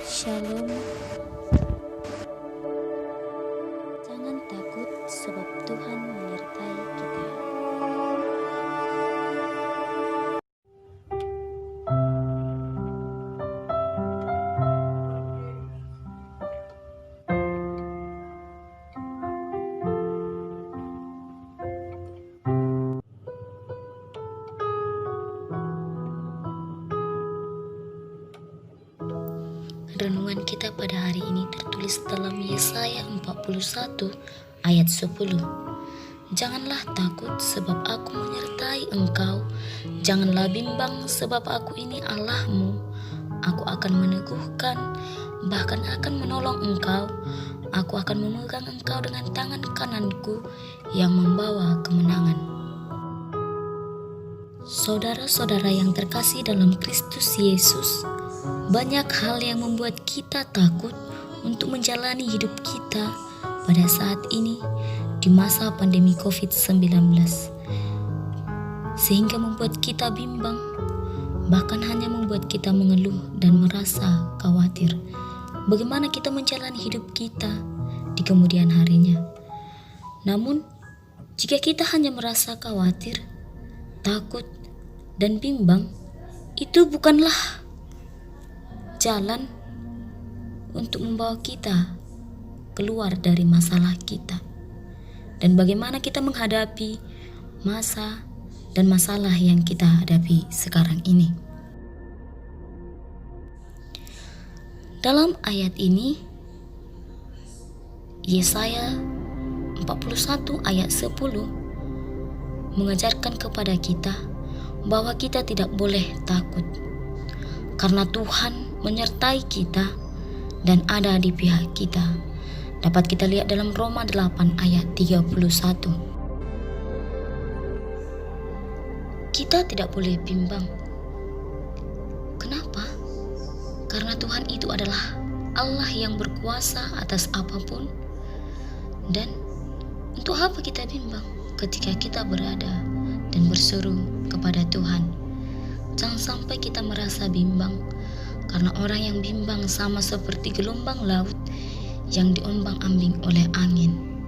Shalom. Jangan takut sebab Tuhan menyertai kita. Renungan kita pada hari ini tertulis dalam Yesaya 41 ayat 10. Janganlah takut sebab aku menyertai engkau. Janganlah bimbang sebab aku ini Allahmu. Aku akan meneguhkan, bahkan akan menolong engkau. Aku akan memegang engkau dengan tangan kananku yang membawa kemenangan. Saudara-saudara yang terkasih dalam Kristus Yesus, banyak hal yang membuat kita takut untuk menjalani hidup kita pada saat ini di masa pandemi COVID-19, sehingga membuat kita bimbang, bahkan hanya membuat kita mengeluh dan merasa khawatir bagaimana kita menjalani hidup kita di kemudian harinya. Namun, jika kita hanya merasa khawatir, takut, dan bimbang, itu bukanlah jalan untuk membawa kita keluar dari masalah kita. Dan bagaimana kita menghadapi masa dan masalah yang kita hadapi sekarang ini. Dalam ayat ini, Yesaya 41 ayat 10 mengajarkan kepada kita bahwa kita tidak boleh takut, karena Tuhan menyertai kita dan ada di pihak kita. Dapat kita lihat dalam Roma 8 ayat 31. Kita tidak boleh bimbang. Kenapa? Karena Tuhan itu adalah Allah yang berkuasa atas apapun. Dan untuk apa kita bimbang ketika kita berada dan berseru kepada Tuhan? Jangan sampai kita merasa bimbang, karena orang yang bimbang sama seperti gelombang laut yang diombang-ambing oleh angin.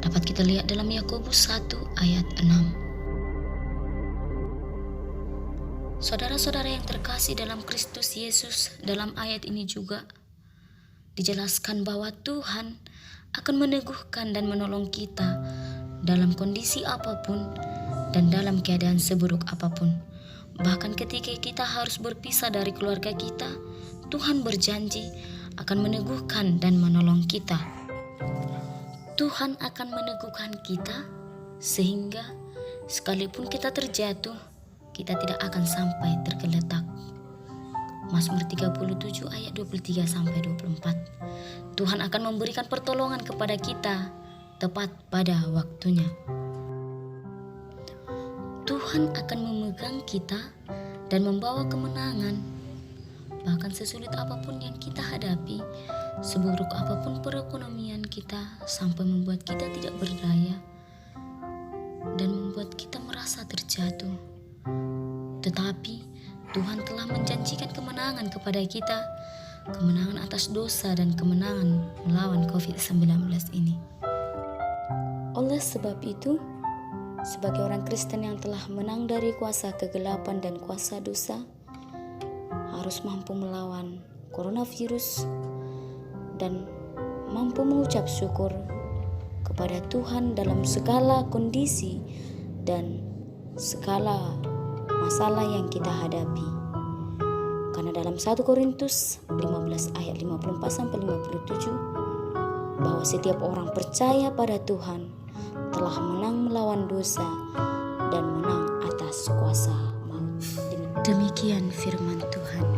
Dapat kita lihat dalam Yakobus 1 ayat 6. Saudara-saudara yang terkasih dalam Kristus Yesus, dalam ayat ini juga dijelaskan bahwa Tuhan akan meneguhkan dan menolong kita dalam kondisi apapun dan dalam keadaan seburuk apapun. Bahkan ketika kita harus berpisah dari keluarga kita, Tuhan berjanji akan meneguhkan dan menolong kita. Tuhan akan meneguhkan kita sehingga sekalipun kita terjatuh, kita tidak akan sampai tergeletak. Mazmur 37 ayat 23-24. Tuhan akan memberikan pertolongan kepada kita tepat pada waktunya. Tuhan akan memegang kita dan membawa kemenangan. Bahkan sesulit apapun yang kita hadapi, seburuk apapun perekonomian kita, sampai membuat kita tidak berdaya dan membuat kita merasa terjatuh. Tetapi Tuhan telah menjanjikan kemenangan kepada kita, kemenangan atas dosa dan kemenangan melawan COVID-19 ini. Oleh sebab itu, sebagai orang Kristen yang telah menang dari kuasa kegelapan dan kuasa dosa, harus mampu melawan coronavirus dan mampu mengucap syukur kepada Tuhan dalam segala kondisi dan segala masalah yang kita hadapi. Karena dalam 1 Korintus 15 ayat 54-57, bahwa setiap orang percaya pada Tuhan telah menang melawan dosa dan menang atas kuasa maut. Demikian firman Tuhan.